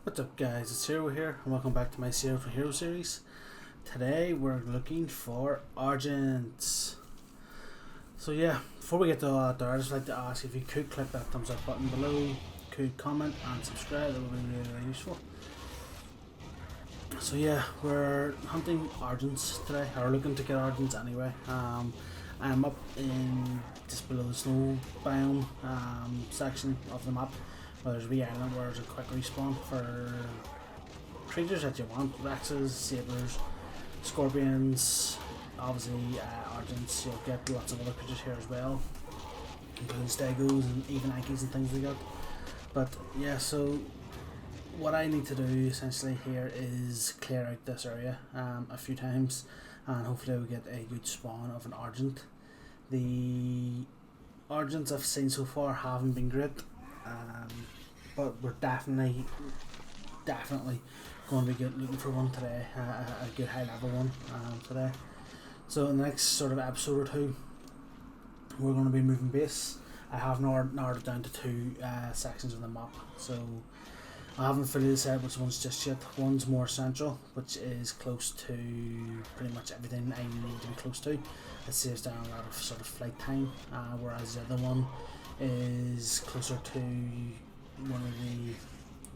What's up guys, it's Hero here and welcome back to my Zero for Hero series. Today we're looking for Argents. So yeah, before we get to all that there, I'd just like to ask if you could click that thumbs up button below, could comment and subscribe, that would be really useful. So yeah, we're hunting Argents today, or looking to get Argents anyway. I'm up in just below the snow biome section of the map. Well, there's a wee island where there's a quick respawn for creatures that you want. Rexes, sabers, scorpions, obviously Argents. You'll get lots of other creatures here as well, including stegos and even Ankys and things like that. But yeah, so what I need to do essentially here is clear out this area a few times, and hopefully we'll get a good spawn of an Argent. The Argents I've seen so far haven't been great. But we're definitely going to be looking for one today, a good high level one today. So in the next sort of episode or two, we're going to be moving base. I have narrowed it down to two sections of the map, so I haven't fully decided which one's just yet. One's more central, which is close to pretty much everything I need to be close to. It saves down a lot of sort of flight time, whereas the other one is closer to one of the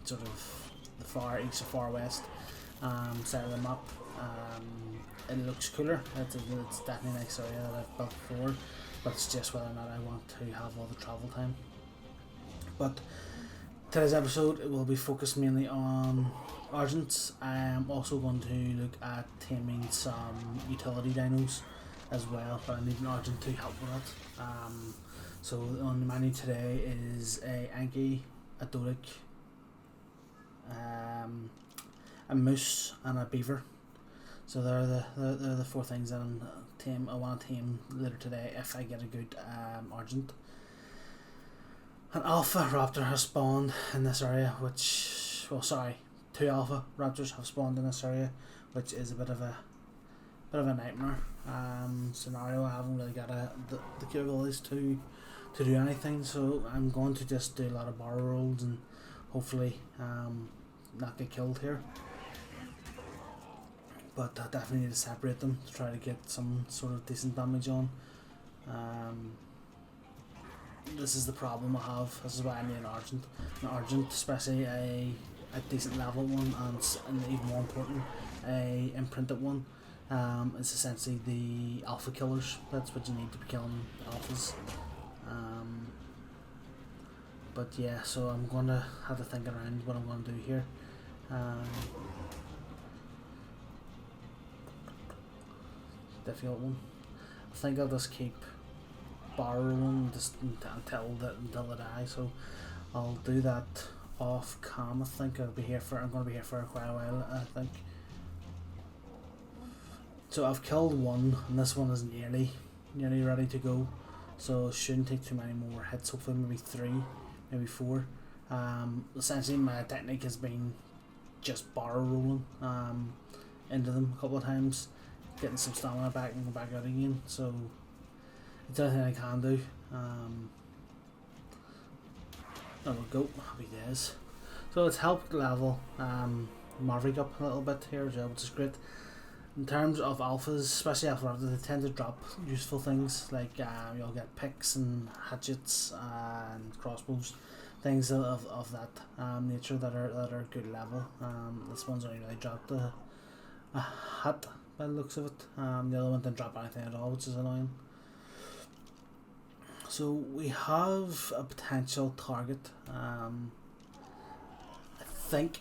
sort of the far east or far west side of the map. It looks cooler. It's definitely a nice area that I've built before, but it's just whether or not I want to have all the travel time. But today's episode it will be focused mainly on Argents. I am also going to look at taming some utility dinos as well, but I need an Argent to help with it. So on the menu today is a Anky, a Doedic, a moose and a beaver. So they're the four things that I want to tame later today if I get a good Argent. An Alpha Raptor has spawned in this area, two Alpha Raptors have spawned in this area, which is a bit of a nightmare scenario. I haven't really got the capabilities to do anything, so I'm going to just do a lot of barrel rolls and hopefully not get killed here. But I definitely need to separate them to try to get some sort of decent damage on. This is the problem I have. This is why I need an Argent, especially a decent level one, and even more important, a imprinted one. It's essentially the alpha killers. That's what you need to be killing alphas. But yeah, so I'm going to have to think around what I'm going to do here. Difficult one. I think I'll just keep borrowing just until they die. So I'll do that off cam. I think I'm going to be here for quite a while. I think. So I've killed one, and this one is nearly ready to go. So it shouldn't take too many more hits. Hopefully maybe 3, maybe 4. Essentially my technique has been just barrel rolling into them a couple of times, getting some stamina back and go back out again. So it's anything I can do. There we go, happy days. So it's helped level Maverick up a little bit here as well, which is great. In terms of alphas, especially Alpha Raptors, they tend to drop useful things like you'll get picks and hatchets and crossbows, things of that nature that are good level. This one's only really dropped a hat by the looks of it. The other one didn't drop anything at all, which is annoying. So we have a potential target. I think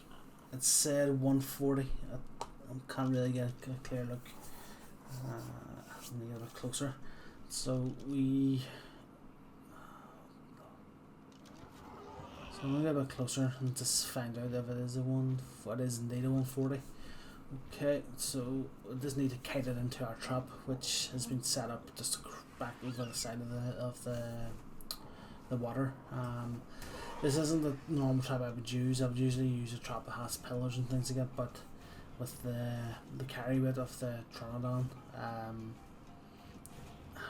it said 140. I can't really get a clear look. Let me get a bit closer. So I'm gonna get a bit closer and just find out if it is indeed a 140. Okay, so we just need to kite it into our trap, which has been set up just back over the side of the water. This isn't the normal trap I would use. I would usually use a trap that has pillars and things like that, but with the carry weight of the Troodon,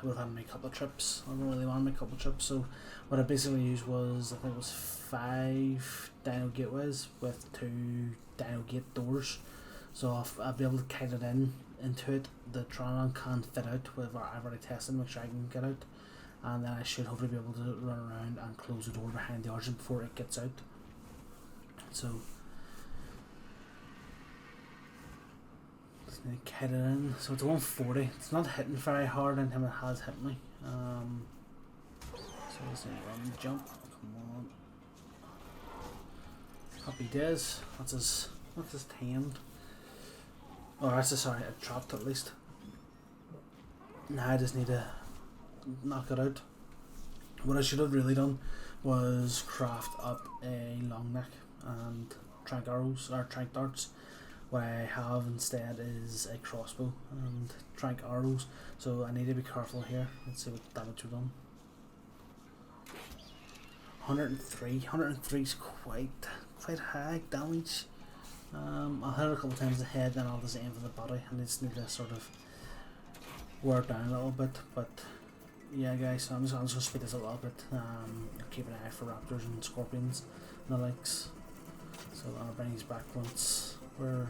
would have had to make a couple of trips. I don't really want to make a couple of trips, so what I basically used was, I think it was 5 dino gateways with 2 dino gate doors. So I'll be able to kite it into it. The Tronon can't fit out. I've already tested, make sure I can get out, and then I should hopefully be able to run around and close the door behind the Argent before it gets out. So just need to kite it in. So it's 140. It's not hitting very hard, and him it has hit me. So let's run jump. Come on. Happy days. That's his tamed. Oh, that's sorry, it trapped at least. Now I just need to knock it out. What I should have really done was craft up a long neck and trank arrows or trank darts. What I have instead is a crossbow and trank arrows. So I need to be careful here. Let's see what damage we've done. 103. 103 is quite high damage. I'll hit it a couple of times the head, then I'll just aim for the body, and I just need to sort of wear it down a little bit. But yeah, guys, so I'm just going to speed this a little bit. Keep an eye for raptors and scorpions and the likes. So I'll bring these back once we're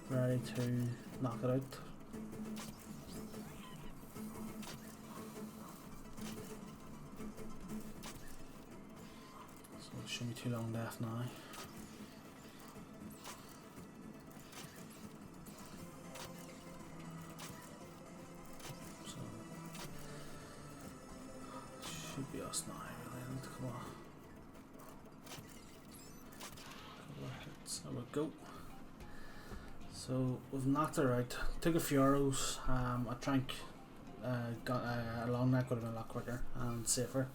ready to knock it out. So it shouldn't be too long left now. Should be us now, really. Come on. Couple of hits. There we go. So we've knocked her out. Took a few arrows. I drank. Got a long neck would have been a lot quicker and safer.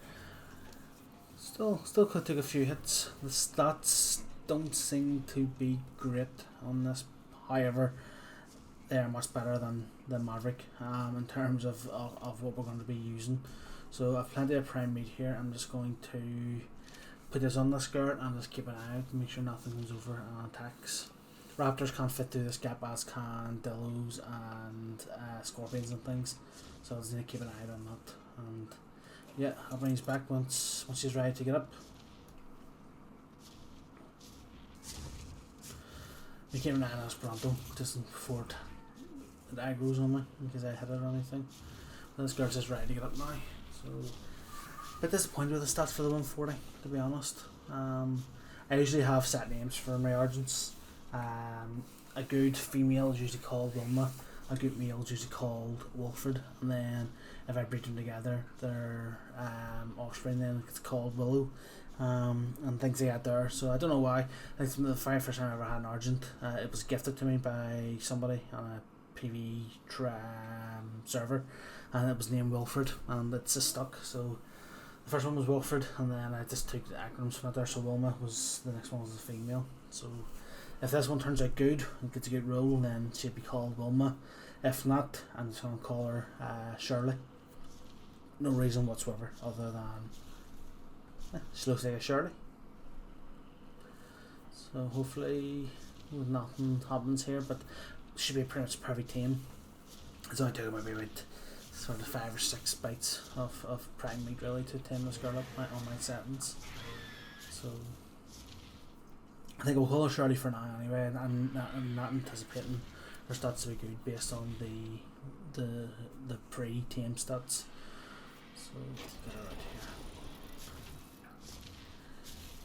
Still could take a few hits. The stats don't seem to be great on this. However, they are much better than Maverick in terms of what we're going to be using. So I've plenty of prime meat here. I'm just going to put this on the skirt and just keep an eye out to make sure nothing comes over and attacks. Raptors can't fit through this gap, as can dillos and scorpions and things. So I just need to keep an eye on that. And yeah, I'll bring these back once she's ready to get up. We keep an eye on Esperanto just before it aggroes on me in case I hit it or anything. But this girl's just ready to get up now. So a bit disappointed with the stats for the 140, to be honest. I usually have set names for my Argents. A good female is usually called Wilma, a good male is usually called Wolfred, and then if I breed them together, their offspring then it's called Willow, and things like that there. So I don't know why. It's the very first time I ever had an Argent. It was gifted to me by somebody on a PV server, and it was named Wilfred, and it's just stuck. So the first one was Wilfred, and then I just took the acronyms from it there. So Wilma was the next one was a female. So if this one turns out good and gets a good roll, then she'd be called Wilma. If not, I'm just going to call her Shirley. No reason whatsoever other than she looks like a Shirley. So hopefully nothing happens here, but should be pretty much perfect tame. It's only taken maybe about sort of 5 or 6 bites of prime meat really to tame this girl up on my settings. So I think we'll call her Shirley for now anyway, and I'm not anticipating her stats to be good based on the pre-tame stats. So let's get her out here.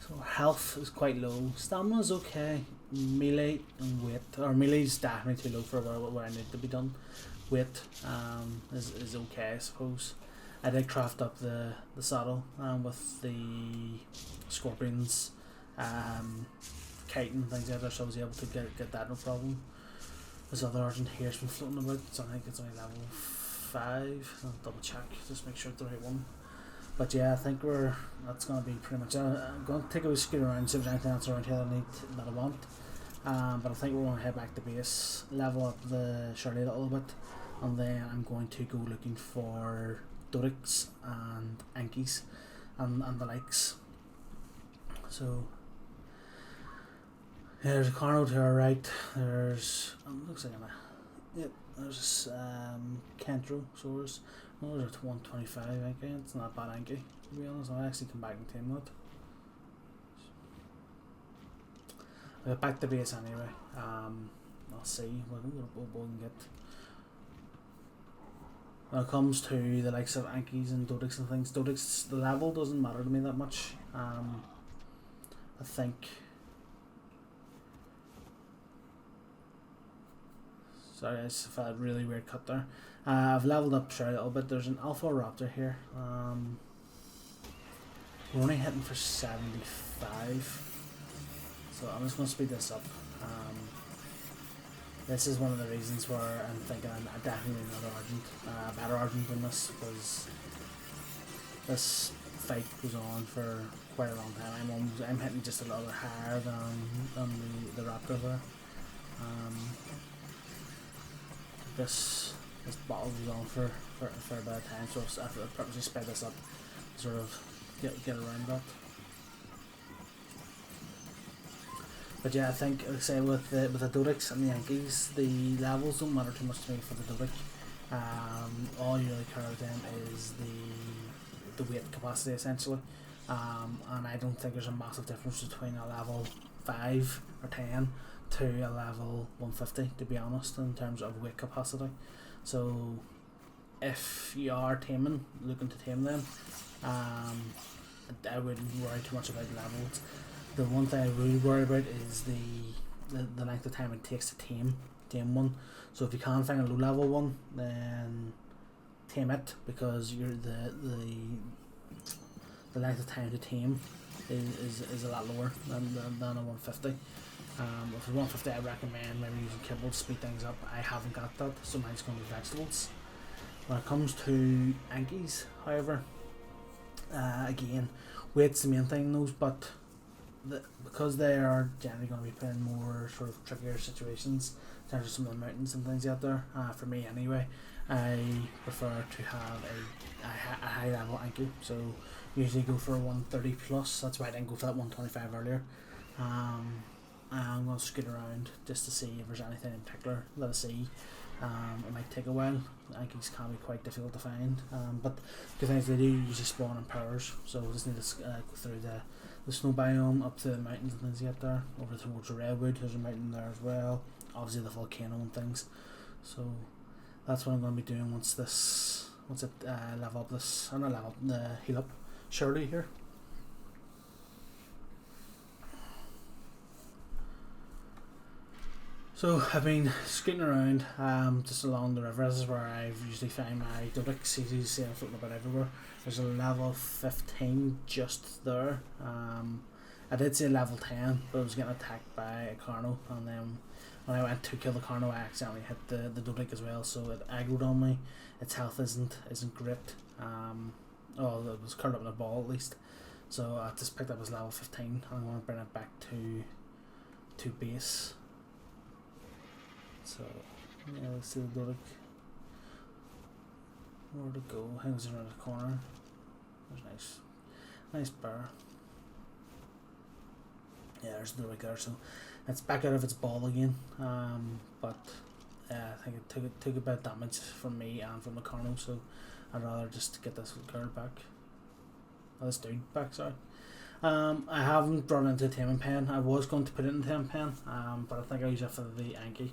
So her health is quite low. Stamina is okay. Melee and weight, or melee is definitely too low for where I need to be done. Weight is okay, I suppose. I did craft up the saddle with the scorpions, kiting and things like that, so I was able to get that no problem. This other Argent here's been floating about, so I think it's only level 5. I'll double check, just make sure it's the right one. But yeah, I think that's going to be pretty much it. I'm going to take a wee scoot around and see if there's anything else around here that I want. But I think we're going to head back to base, level up the Shirley a little bit, and then I'm going to go looking for Doedics and Ankys and the likes. So there's a Carno to our right. There's looks like There's Kentrosaurus. Oh, there's a 125 Anky. It's not a bad Anky, to be honest. I'll actually come back and tame that. I'll get back to base anyway. I'll see what we can get. When it comes to the likes of Ankys and Doedics and things, Doedic's, the level doesn't matter to me that much. I think. Sorry, I just had a really weird cut there. I've leveled up a little bit. There's an Alpha Raptor here. We're only hitting for 75. So I'm just going to speed this up. This is one of the reasons where I'm thinking I definitely need another Argent, better Argent than this, because this fight goes on for quite a long time. I'm hitting just a little bit higher than the Raptor there. This battle goes on for a bit of time, so I purposely sped this up to sort of get around that. But yeah, I think, like I say, with the Doedics and the Ankys, the levels don't matter too much to me for the Doedic. All you really care about them is the weight capacity, essentially. And I don't think there's a massive difference between a level 5 or 10 to a level 150, to be honest, in terms of weight capacity. So if you are looking to tame them, I wouldn't worry too much about levels. The one thing I really worry about is the length of time it takes to tame one. So if you can't find a low level one, then tame it, because the length of time to tame is a lot lower than a 150. If it's 150, I recommend maybe using kibble to speed things up. I haven't got that, so mine's going to be vegetables. When it comes to Ankys, however, again, weight's the main thing in those, but because they are generally going to be playing more sort of trickier situations in terms of some of the mountains and things out there, for me anyway, I prefer to have a high level Anky. So usually go for a 130 plus. That's why I didn't go for that 125 earlier. I'm going to scoot around just to see if there's anything in particular that I see. It might take a while. Ankys can be quite difficult to find, but the thing is they do usually spawn in pairs, so we just need to go through the snow biome, up to the mountains and things like that there, over towards the redwood. There's a mountain there as well, obviously the volcano and things. So that's what I'm going to be doing once it level up this, or not level up, heal up Shirley here. So I've been scooting around just along the river. This is where I usually find my Doedics. You see them floating about everywhere. There's a level 15 just there. I did see a level 10, but I was getting attacked by a Carno, and then when I went to kill the Carno, I accidentally hit the Doedic as well, so it aggroed on me. Its health isn't great. It was curled up in a ball at least. So I just picked up his level 15. I'm going to bring it back to base. So yeah, let's see the Doedic. Where to go? Hangs around the corner. There's nice bar. Yeah, there's the Doedic there. So it's back out of its ball again. But I think it took a bit of damage from me and from the Carno. So I'd rather just get this girl back. This dude back. Sorry. I haven't brought it into a taming pen. I was going to put it in the taming pen, but I think I'll use it for the Anky.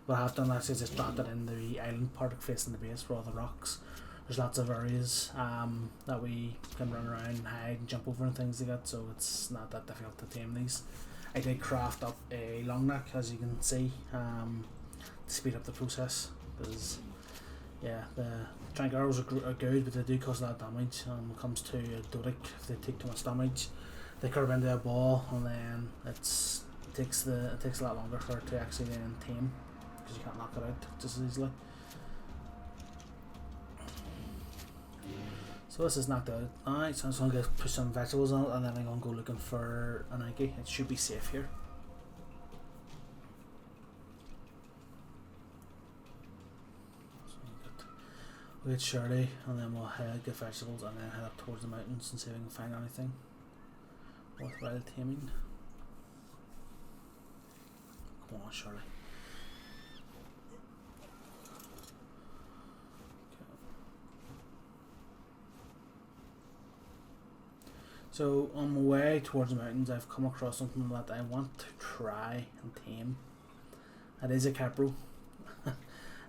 What I have done is just dropped it in the island part facing the base where all the rocks. There's lots of areas that we can run around and hide and jump over and things like that, so it's not that difficult to tame these. I did craft up a long neck, as you can see, to speed up the process, because yeah, the trank arrows are good, but they do cause a lot of damage. When it comes to a Doedic, if they take too much damage, they curve into a ball, and then it takes a lot longer for it to actually then tame, because you can't knock it out just as easily. So this is knocked out. Alright, so I'm just going to push some vegetables on it, and then I'm going to go looking for an Anky. It should be safe here. So we'll get Shirley, and then we'll get vegetables, and then head up towards the mountains and see if we can find anything worthwhile taming. Come on, Shirley. So on my way towards the mountains, I've come across something that I want to try and tame. It is a Kapro.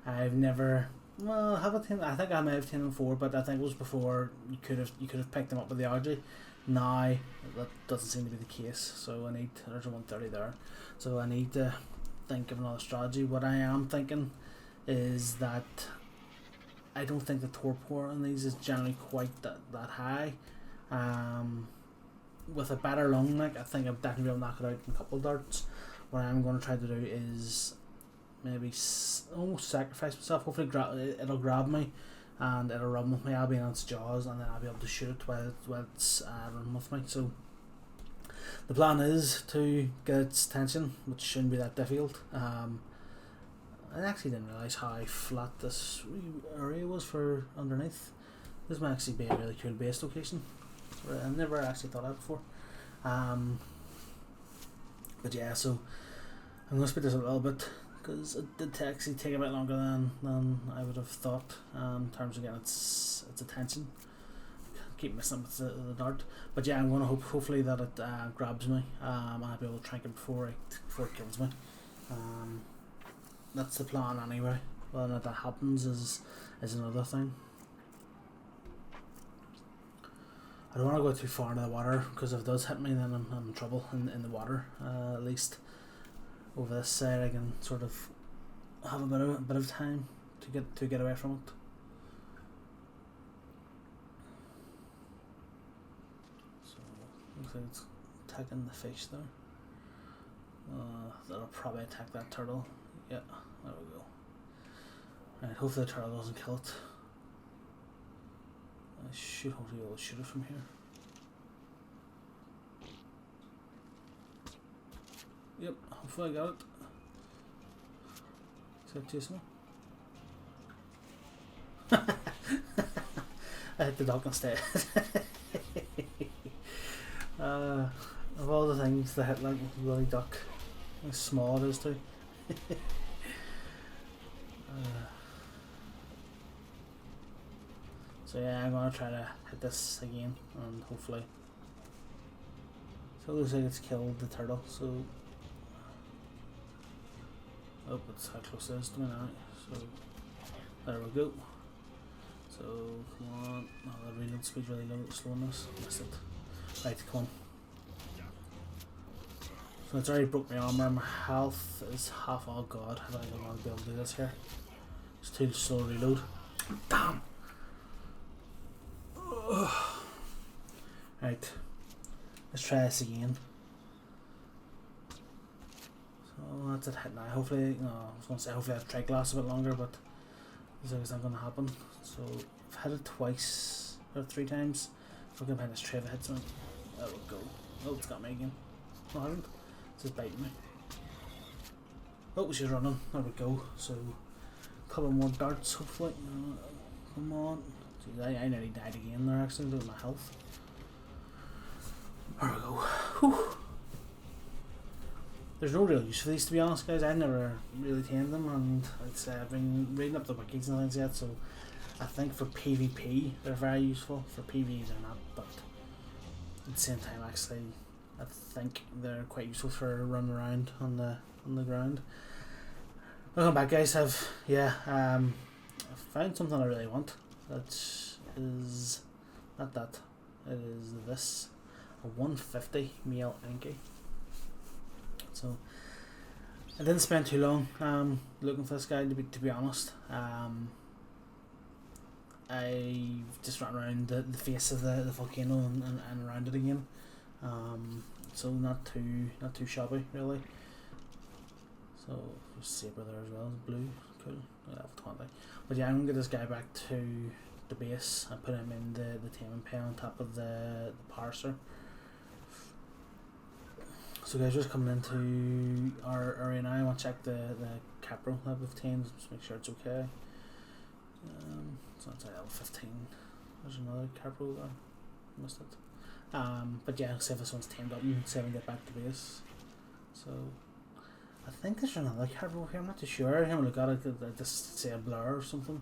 I've never, well, have I tamed? I think I may have tamed them before, but I think it was before you could have picked them up with the Argy. Now that doesn't seem to be the case. So I need, there's a 130 there. So I need to think of another strategy. What I am thinking is that I don't think the torpor on these is generally quite that high. With a better lung, like, I think I'll definitely be able to knock it out in a couple of darts. What I'm going to try to do is maybe almost sacrifice myself. Hopefully it'll grab me and it'll run with me. I'll be in its jaws and then I'll be able to shoot it while it's running with me. So the plan is to get its attention, which shouldn't be that difficult. I actually didn't realise how flat this area was for underneath. This might actually be a really cool base location. I never actually thought of that before. But yeah, so I'm going to speed this a little bit because it did actually take a bit longer than I would have thought in terms of getting its attention. Keep missing it with the dart. But yeah, I'm going to hopefully that it grabs me and I'll be able to trank it before it kills me. That's the plan anyway. Whether that happens is another thing. I don't want to go too far into the water because if it does hit me, then I'm in trouble in the water. At least over this side, I can sort of have a bit of time to get away from it. So looks like it's attacking the fish there. That'll probably attack that turtle. Yeah, there we go. Right, hopefully the turtle doesn't kill it. I should hopefully be able to shoot it from here. Yep, hopefully I got it. Is that chasing me? I hit the dog instead. Of all the things that hit like bloody duck, how small it is too. So yeah, I'm gonna try to hit this again and hopefully. So it looks like it's killed the turtle, so oh, it's how close it is to me now. So there we go. So come on. Oh, the reload speed really low, slow on this. Missed it. Right, come on. So it's already broke my armor, my health is half. Oh god, I don't want to be able to do this here. It's too slow to reload. Damn! Right, let's try this again. So that's it hit now. Hopefully, no, I was going to say hopefully I've tried glass a bit longer, but looks like it's not going to happen. So I've hit it twice or 3 times. Looking behind this tree if it hits me. There we go. Oh, it's got me again. No, I haven't. It's just biting me. Oh, she's running. There we go. So a couple more darts, hopefully. Come on. Jeez, I nearly died again there actually, with my health. There we go. Whew. There's no real use for these, to be honest, guys. I've never really tamed them, and like I say, I've been reading up the wikis and things yet, so I think for PvP they're very useful. For PvE they're not, but at the same time, actually, I think they're quite useful for running around on the ground. Welcome back, guys. I found something I really want. That is not that. It is this, a 150 male Anky. So I didn't spend too long looking for this guy. To be honest, I just ran around the face of the volcano and around it again. So not too shabby really. So there's saber there as well, blue, cool. Level 20. But yeah, I'm gonna get this guy back to the base and put him in the taming pen on top of the parser. So guys, just coming into our area now. I want to check the Kapro level 15, just make sure it's okay. So that's level 15. There's another Kapro there. Missed it. But yeah, see if this one's tamed up and see if I can get back to base. So I think there's another Kapro here. I'm not too sure. I haven't looked at it. I just say a blur or something.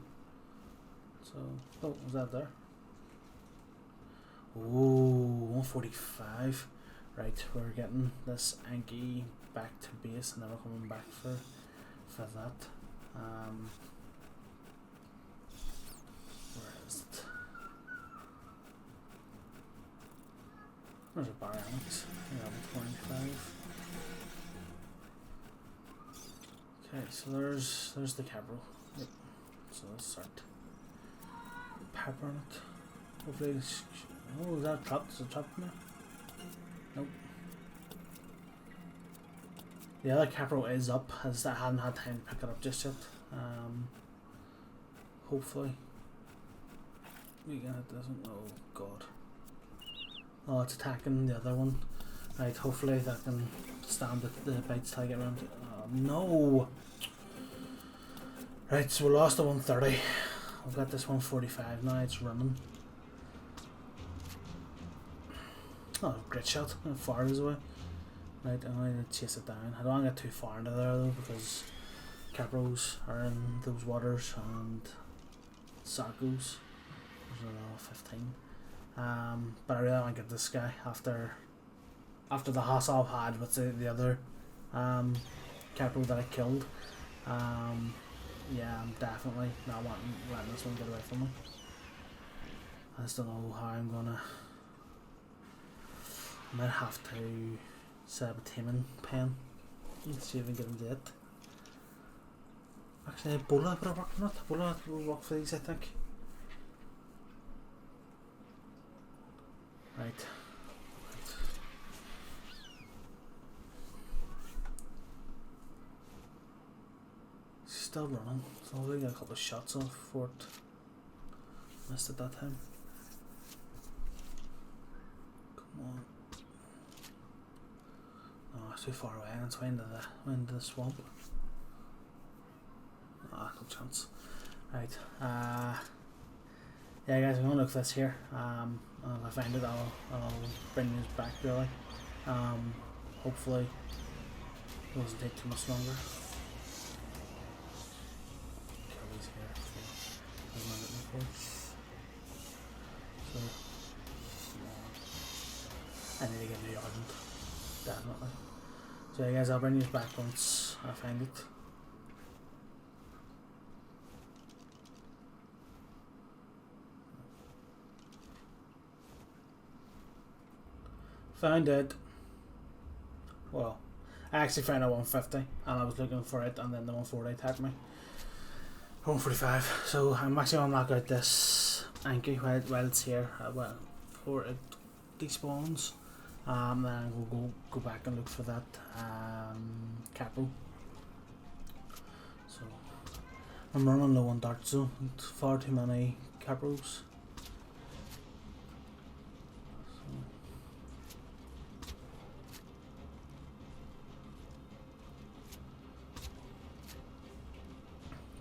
So oh, was that there? Oh, 145. Right, we're getting this Anky back to base and then we're coming back for that. Where is it? There's a Baryonyx, level 25. Okay, so there's the Kapro. Yep. So let's start pepper on it. Hopefully it's, oh, is that trapped? Is it trapped in there? Nope. The other Kapro is up, as I haven't had time to pick it up just yet. Hopefully we get it doesn't. Oh god. Oh, it's attacking the other one. Right, hopefully that can stand the bites till I get around to it. Oh no! Right, so we lost the 130. I've got this 145 now, it's running. Oh, great shot. How far is it away? Right, I'm going to chase it down. I don't want to get too far into there though, because Kapros are in those waters and Sarkos. There's another 15. But I really want to get this guy after the hassle I've had with the other Kapro that I killed. Yeah, I'm definitely not letting this one get away from me. I just don't know how I'm gonna. I might have to set up a taming pen and see if I can get him to it. Actually, Ebola would have worked on it. Ebola will work for these, I think. Right. Still running, so I'll get a couple of shots off for it. Missed it that time. Come on. Oh, it's too far away and it's way into the swamp. Ah, no chance. Right. Yeah guys, I'm gonna look for this here. If I find it I'll bring this back really. Hopefully it doesn't take too much longer. So, I need to get the Argent, definitely. So yeah guys, I'll bring these back once I find it. Found it. Well, I actually found a 150 and I was looking for it and then the 140 attacked me. 145, so I'm actually going to knock out this Anky while it's here, well, before it despawns. Then we'll go back and look for that Kapro. So I'm running low on darts, so it's far too many Kapros.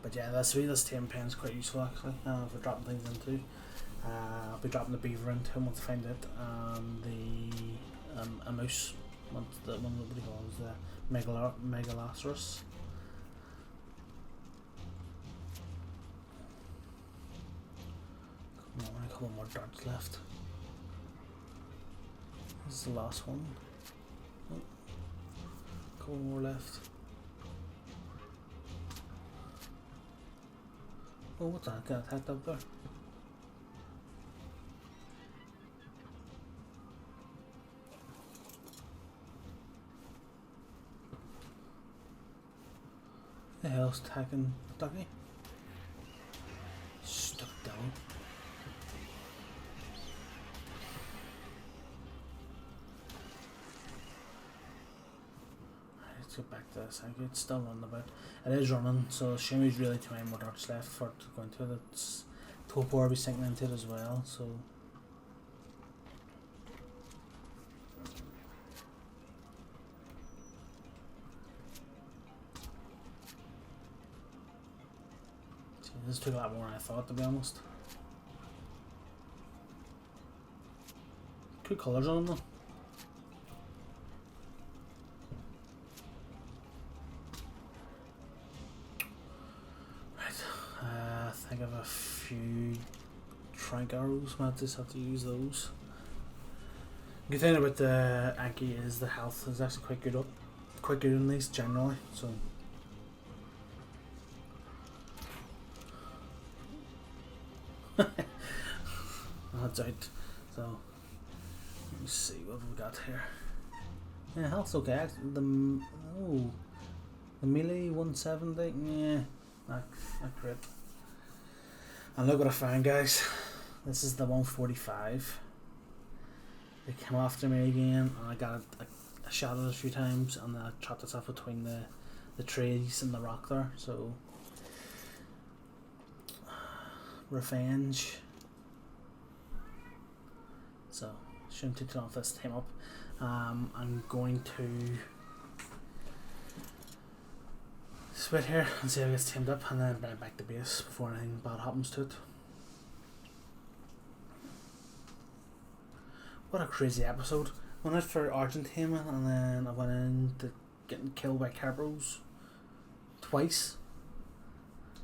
But yeah, this tame pen is quite useful actually for dropping things into. I'll be dropping the beaver into him once I find it, and a moose, what nobody calls the Megalosaurus. Come on, a couple more darts left. This is the last one. Oh, a couple more left. Oh, what's that? Got attacked up there. The hell's attacking Ducky? Stuck down. Let's get back to this. It's still running about. It is running, so Shimmy's really too many more darts left for it to go into it. It's Topor will be sinking into it as well, so. See, this took a lot more than I thought, to be honest. Good colours on them though. I think I have a few trank arrows, might just have to use those. Good thing about the Anky is the health is actually quite good in these generally. So that's out. So let me see what we got here. Yeah, health's okay. The melee 170. Yeah, not great. And look what I found, guys. This is the 145. They came after me again, and I got a shot at it a few times, and I trapped itself between the trees and the rock there. So revenge. So shouldn't take off this Tame up. I'm going to split here and see how it gets tamed up, and then bring it back to base before anything bad happens to it. What a crazy episode. Went out for Argent Taming, and then I went into getting killed by Kapros twice.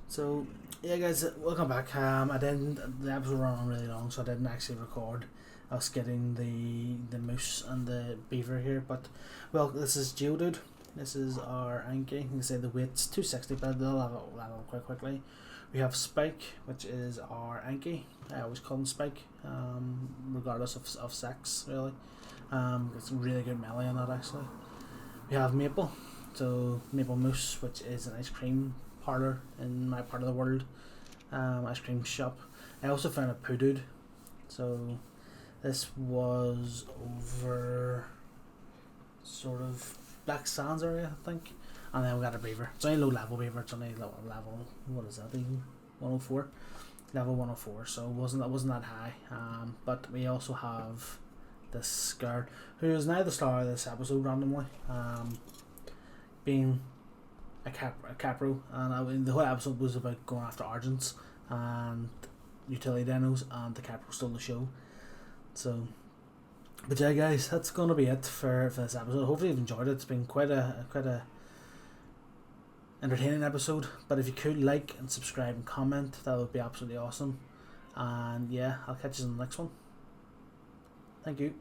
So yeah, guys, welcome back. The episode ran on really long, so I didn't actually record us getting the moose and the beaver here. But well, this is Geodude. This is our Anky. You can say the weight's 260, but they'll level quite quickly. We have Spike, which is our Anky. I always call him Spike, regardless of sex, really. It's really good melee on that, actually. We have Maple, so Maple Moose, which is an ice cream parlour in my part of the world, ice cream shop. I also found a Doedic. So this was over sort of Black Sands area, I think. And then we got a beaver. It's only low level beaver. It's only level, what is that even? 104. Level 104. So it wasn't that high. But we also have this girl who is now the star of this episode randomly. Being a Kapro, and the whole episode was about going after Argents and utility dinos, and the Kapro stole the show. So, but yeah, guys, that's gonna be it for this episode. Hopefully you've enjoyed it. It's been quite a entertaining episode. But if you could like and subscribe and comment, that would be absolutely awesome. And yeah, I'll catch you in the next one. Thank you.